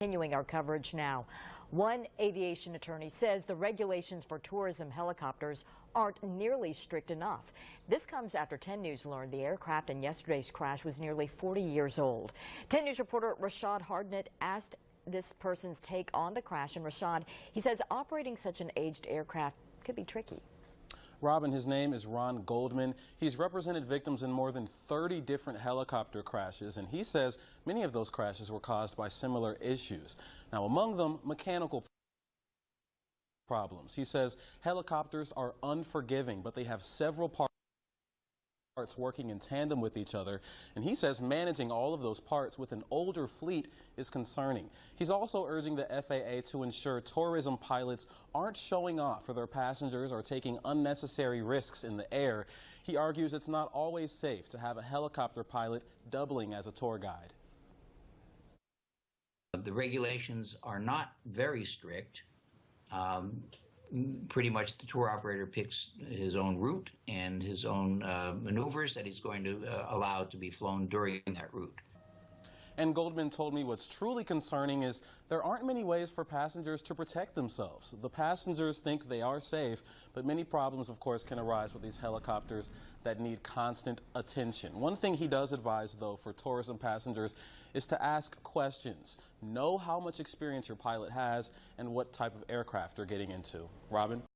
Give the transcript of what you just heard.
Continuing our coverage now. One aviation attorney says the regulations for tourism helicopters aren't nearly strict enough. This comes after 10 News learned the aircraft in yesterday's crash was nearly 40 years old. 10 News reporter Rashad Hardnett asked this person's take on the crash, and Rashad, he says operating such an aged aircraft could be tricky. Robin, his name is Ron Goldman. He's represented victims in more than 30 different helicopter crashes, and he says many of those crashes were caused by similar issues. Now, among them, mechanical problems. He says helicopters are unforgiving, but they have several parts working in tandem with each other, and he says managing all of those parts with an older fleet is concerning. He's also urging the FAA to ensure tourism pilots aren't showing off for their passengers or taking unnecessary risks in the air. He argues it's not always safe to have a helicopter pilot doubling as a tour guide. The regulations are not very strict. Pretty much the tour operator picks his own route and his own maneuvers that he's going to allow to be flown during that route. And Goldman told me what's truly concerning is there aren't many ways for passengers to protect themselves. The passengers think they are safe, but many problems, of course, can arise with these helicopters that need constant attention. One thing he does advise, though, for tourism passengers is to ask questions. Know how much experience your pilot has and what type of aircraft they're getting into. Robin?